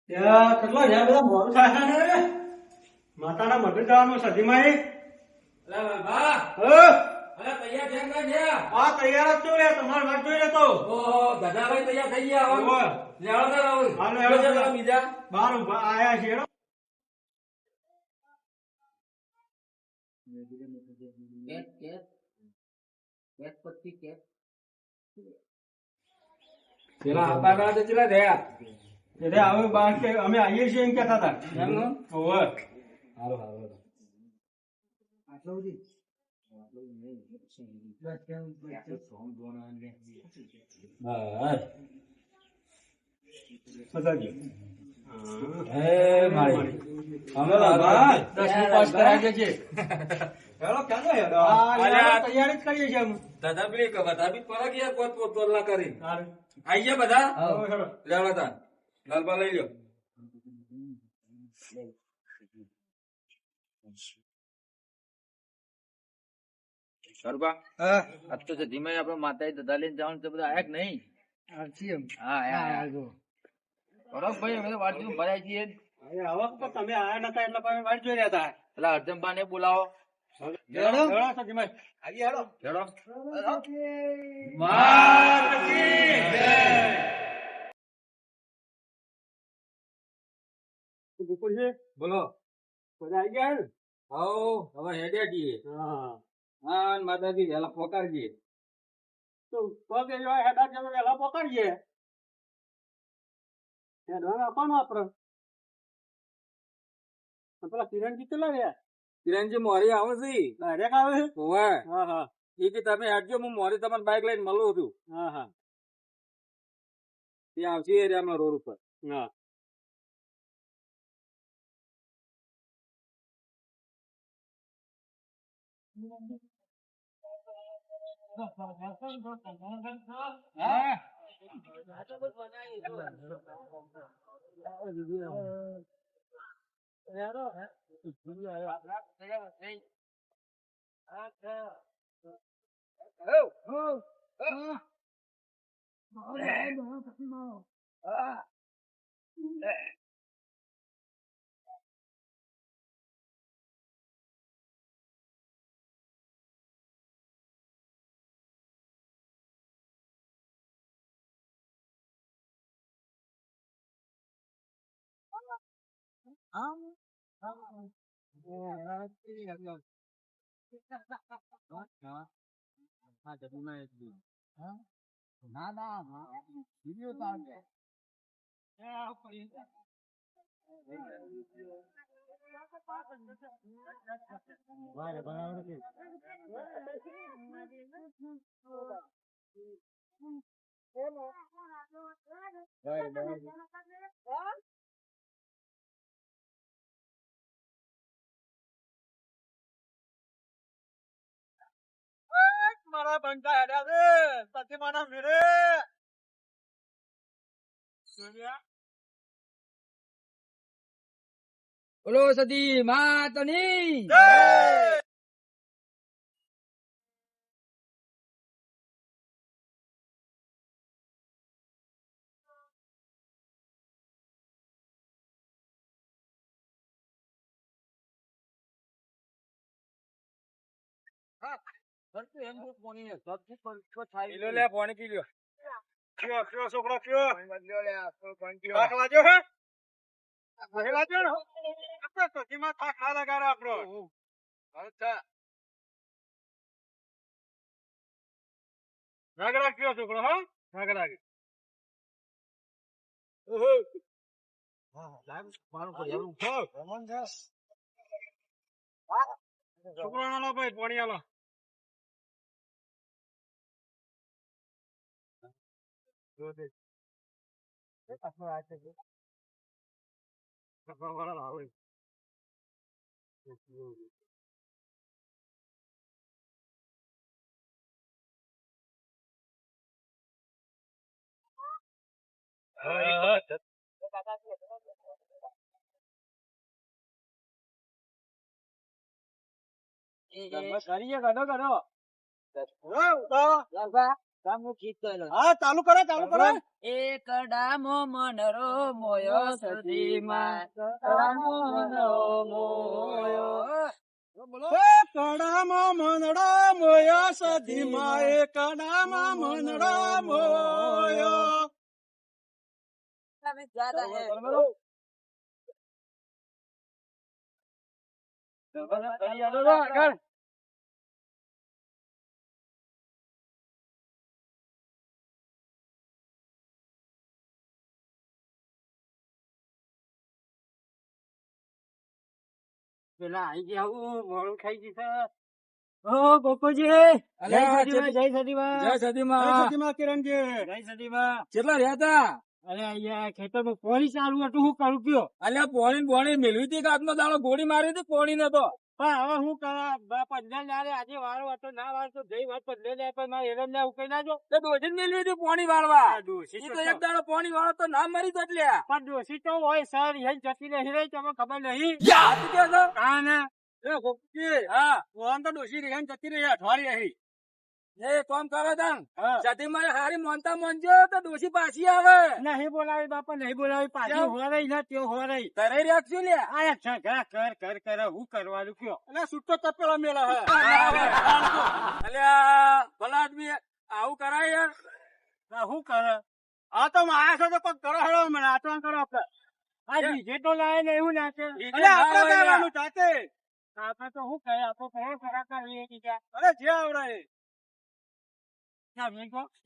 ત્યાં કેટલા જ્યાં બધા મોડું થાય છે ને માતાના મઢે જવાનું સધીમાં અલા બા અલા તૈયાર છે કે છે હા તૈયાર જ છું લે તમારે વાત જોઈ લેતો ઓહો ગધાભાઈ તૈયાર થઈ ગયા હવે ઓવે. લેવડો તો રાહુલ હાલો, હેડો. છે પેલા બીજા બહાર ઉભા આયા છે હેડો. પેલા આપવાના તો ચેલા થયા એટલે હવે બહાર કે અમે આવીએ છીએ એમ કહેતા હતા એમનું ઓવે. હાલો હાલો બસ બતાવજો. હે મારી અમે બાબા 10 પાસ કરાવી દેજે. હેડો ક્યાં હેડો અલ્યા. તૈયારી જ કરીએ છીએ અમે. દાદા પેલી બધા બી પરત ગયા કોઈ પોતોલા કરી સારું. આઈ ગયા બધા હવે હેડો. લેવડો તા લાલબા લઈ લ્યો ગરબા હા આજ તો ધીમે આપડે માતા દદા લઈને જવાનું તો બધા આયા કે નહીં આરસી એમ. હા આયા જો. બરોબર ભાઈ અમે તો વાંચી ભરાય છીએ હવે આવો પણ તમે આયા નતા એટલે તમે વાટ જોઈ રહ્યા હતા. પેલા અર્જનબા ને બોલાવો હેડો હેડો સધીમાં. આવી હેડો હેડો બપોર છે બોલો બધા આવી ગયા ને. હવ હવે હેડ્યા છીએ હા હા માતાજી વેલા પોકારજી તો પગે જો હેડા જેવો વહેલા પકડીએ હેડવા આપવાનું આપડે. પેલા કિરણજી કેટલા રહ્યા કિરણજી મોરી આવે છે ડાયરેક્ટ આવે છે. ઓવે હા હા એ કે તમે હેડજો હું મોરી તમારી બાઇક લઈને મળું છું હા હા ત્યાં આવશે એરિયામાં રોડ ઉપર હા મારા બંકા હેડ્યા છે સતી માના મેરે બોલો સતી માતની કિલો લે પાણી પી લ્યો કયો કયો છોકરો કયો થાક લાગ્યો હે નહીં લાગ્યો ને આપણે સતીમાં થાક ના લગાડે આપણો નાગડા કયો છોકરો હા નાગડા ઓહો છોકરો નાનો ભાઈ પાણી આલો કરીએ ગડો ગડો હા ચાલુ કરો એક ડામો મનરો મોયો સદીમાં ડામો મનરો મોયો હે કડામાં મનડો મોયો સધીમાં એ કડામાં મનડો મોયો પેલા આઈ ગયા હું મોડું ખાઈ જશે ઓ ગોકુજી જય સદીમાં કિરણજી જય સદીમાં કેટલા રહ્યા તા અરે અહીંયા ખેતરમાં પોણી ચાલુ હતું હું કરું કયો અલ્યા પોણી મેળવી હતી કે આજનો દાડો ગોળી મારી હતી પોણી નતો પણ હવે હું કરા પંદર લારે આજે વારો હતો ના વાર તો જઈ વાત પંદર લારે પણ મારે એરમ ના ઉકેલ નાજો તો ડોસી મેળવી હતી પોણી વાળવા ડોસી ઈ તો એક દાડો પોણી વાળો તો ના મરી તો એટલે પણ ડોસી તો હોય સર અહીં જતી નહીં રહી તમને ખબર નહીં સાચું કહો છો? હા ને એ ગોપી, હા ફોન તો ડોસી રહી જતી રહી અઠવાડિયે રહી એ કોમ કરો તાન હા. સતી મારે હારી મોનતા મોનજો તો ડોસી પાછી આવે નહીં બોલાવી બાપા નહીં બોલાવી પાછી કેમ? હો રહી ને તે હો રહી તરે રાખશું લે આયા છગા કર હું કરવાનું કયો એટલે છૂટો તપેલો મેળા હે અલ્યા ભલા આદમી આવું કરાય યાર શું કરે આ તો માયા છો તો કોક કરો હેડો મને આટલા કરો આપડે આ ડીજે તો લાવે ને એવું નાખે એટલે આપણે ગાવાનું જાતે આપણે તો શું કહે આપણે કયો કરાતા રહીએ બીજા અરે જે આવડે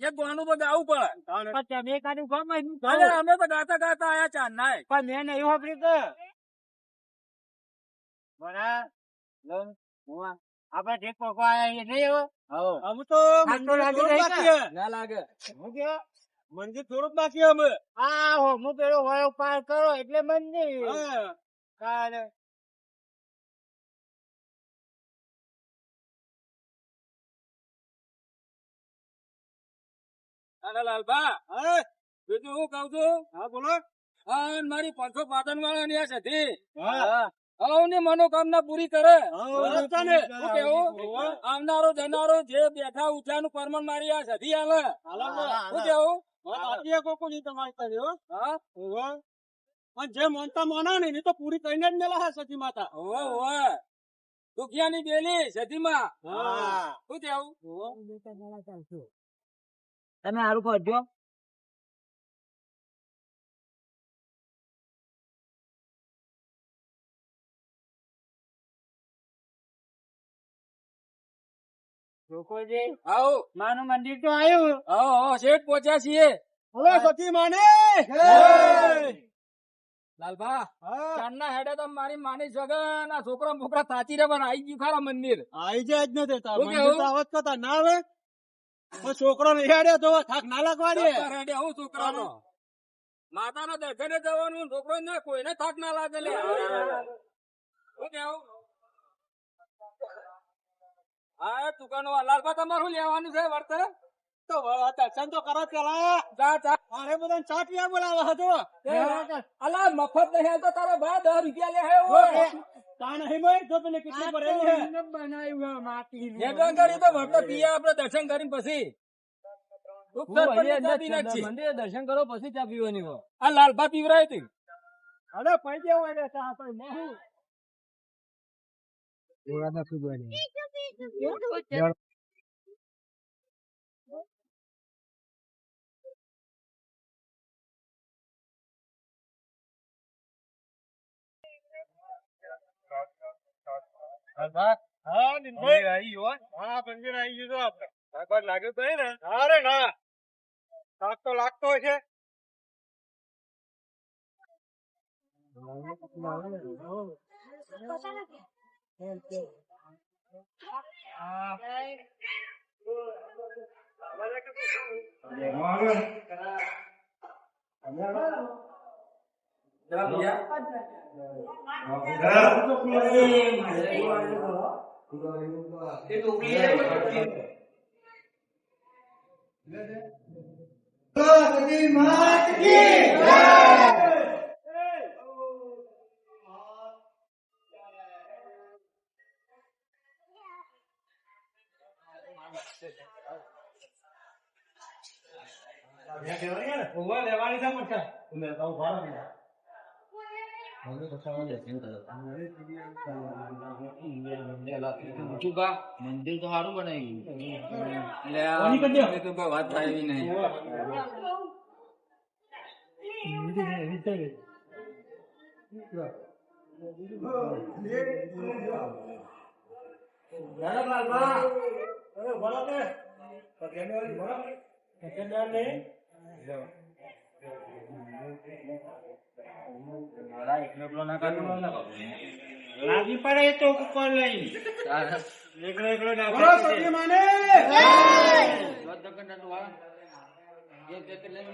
એક ગોનું તો ગાવું પડે તમે કાઢું ગમે અરે અમે તો ગાતા ગાતા આયા ચાંદ નાય પણ મેં નહીં વાપરી તો બરા આપડે ઠેક પકવા આયા નહીં હવે અમે તો મંદિર ના લાગે હું કે મંદિર થોડુંક બાકી અમે હા હો હું પેલો વયો પાર કરો એટલે મંદિર કાલે અરે લાલબા હા બીજું હું કઉ છું હા બોલો હા મારી 500 પાટણ વાળા ની આ સધી હા હવની મનોકામના પૂરી કરે બરાબર ને શું કેવું આવનારો જનારો જે બેઠા ઉઠ્યાનું પરમણ મારી આ સધી આલે શું કેવું તમારી કર્યો હા પણ જે મોનતા મોના ને એની તો પૂરી કરીને જ મેલા હા સતી માતા હોવે હોવે દુખિયાની બેલી સધીમાં હા શું કેવું તમે સારું કરજો આવો માનું મંદિર તો આવ્યું આવો શેઠ પહોંચ્યા છીએ હવે સતી માને લાલભા ચાંદના હેડે તો મારી માની સગન આ છોકરા મોકરા થાચી રે પણ આઈ ગયું ખરા મંદિર આઈ જાય જ નથી શું કેવું? આવત કરતા ના આવે પણ છોકરો નિહાળ્યો તો થાક ના લાગવા દે હેડે આવું છોકરાનો માતાના દર્શને જવાનું છોકરો ને કોઈને થાક ના લાગે લે શું કેવું હા દુકાનો લાલભા તમારું લેવાનું છે વર્તન તો દર્શન તો કરો પેલા ચા ચા મારે બધા ચા પીવા બોલાવા હતો અલા મફત નહીં હાલતો તારો ભા 10 રૂપિયા લે હે તા નહીં ભાઈ જો પેલે કેટલી ભરેલી છે બનાવ્યું માટી એ ગંગારી તો વર્ત પીએ આપણે દર્શન કરીને પછી મંદિરે દર્શન કરો પછી ચા પીવાની હોય આ લાલભા પીવરાય હતી અરે પૈસા હોય ને ચા પર નહીં હા મંદિર આવી ગયું હા મંદિર આવી ગયું તો આપડે શાકભાજ લાગ્યું તો ને અરે ના શાક તો લાગતો હોય છે ઓવા લેવાની છે મરચા લેતા હું ભાડા નહીં મંદિર તો સારું બનાવ્યું. એટલે આ મને તો કોઈ વાત થાય એવી નહીં. લાગી પડે તો ઉપર લઈ એકલો એકલો ના દોઢ દકન નું આ. એક દકન લઈને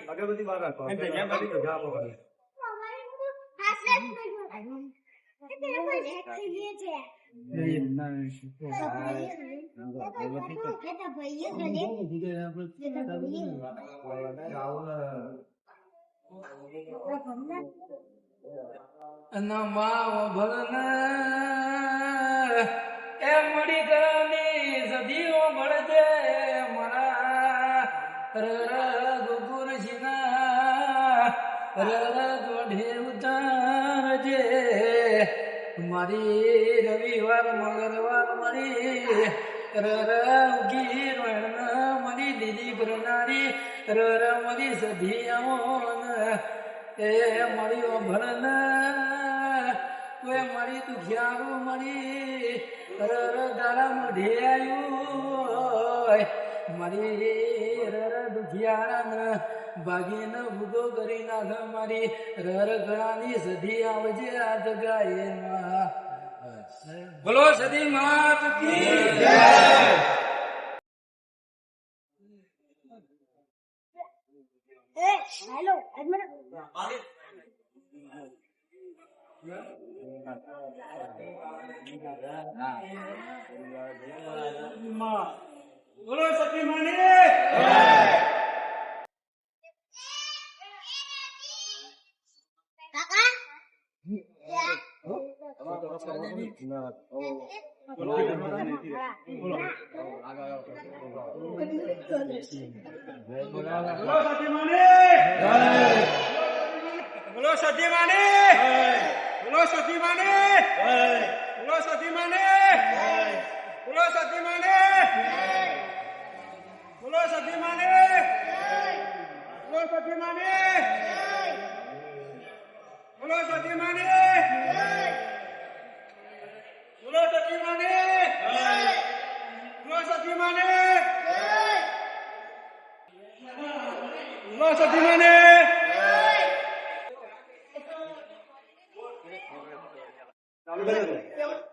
અગરબત્તી બહાર રાખો એમ કેમ કરી દો જા બોલો એ મળી ગયેલી સદીઓ મળજે મારા ગુરુજીના ગોઢે ઉતારજે મારી રવિવાર મંગળવાર મળી ઉગી મળી દીદી કરનારી મળી સદીઓન એ મળ્યો ભરન કોઈ મળી તું ખ્યારું મળી દાડા મઢે આવ્યું મારી દુખિયાળા ભાગીને ભૂગો કરી નાખ મારી ઘણાની સધી આવજે આ જગાએ બોલો સદી માત કી જય. હેલો બોલો સતી માની કાકા બોલો સતી માની બોલો સતી માની બોલો સતી માની બોલો સતી માની બોલો સતી માની બોલો સતી માની બોલો સતી માની બોલો સતી માની બોલો સતી માની બોલો સતી માની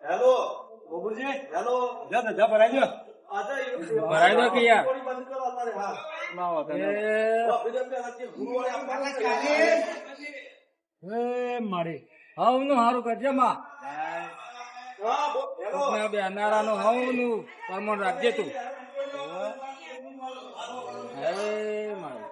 હેલો બોબુજી હેલો જા જા ભરાઈ ગયો ભરાઈ દો કે યાર. બંધ કરો અત્યારે હા મારી હવનું હારું કરજે માં બેનારા નું હવનું પરમણ રાખજે તું. હે મારી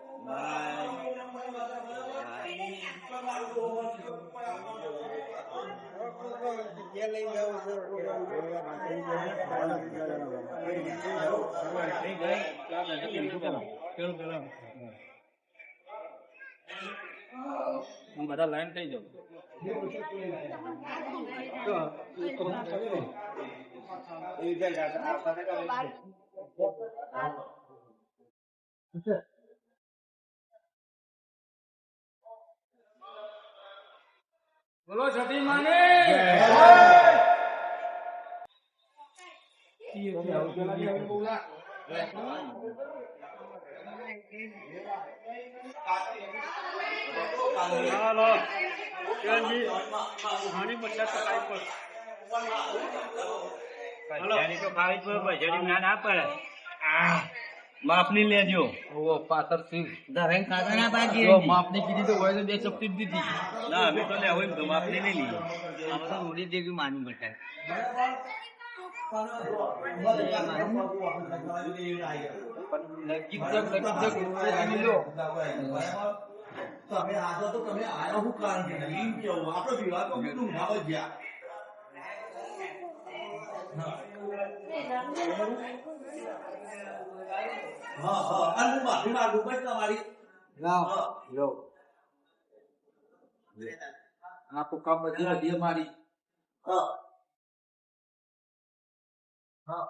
હું બધા લાઈન થઈ જાઉં. બોલો સતી માને હાલો કેનજી હાની મતલબ સકાઈ પર હાલો જાની તો ખાવી જ પડે જાની ના ના પડે માપની લેજો પાછળથી ધરાઈને ખાતા ના પાડીએ જો માપની કીધી તો હોય તો 2 ચપટી જ દીધી. ના અમે તો લેવો એમ તો માપની નહીં લઈએ આ બધું ઉડી જેવી માનવું બતાવે નજીક જગ ઉતરી લો. તમે આજો તો તમે આયા હું કારણ છે એમ કેવું આપણો વિવાદ તો કેટલું ના હોય ગયા હા હા અને હું માફી માંગુ પણ તમારી લો આ તો કામ બધી હદી મારી. હા હા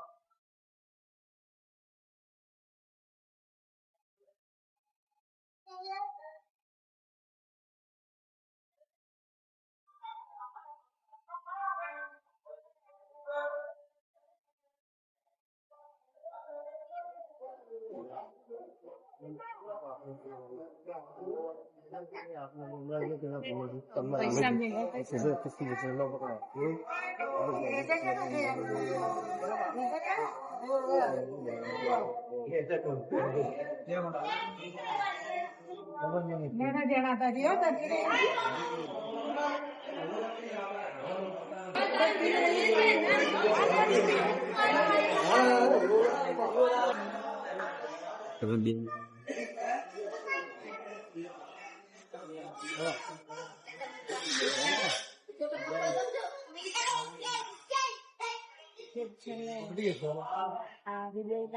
આ વિડિયો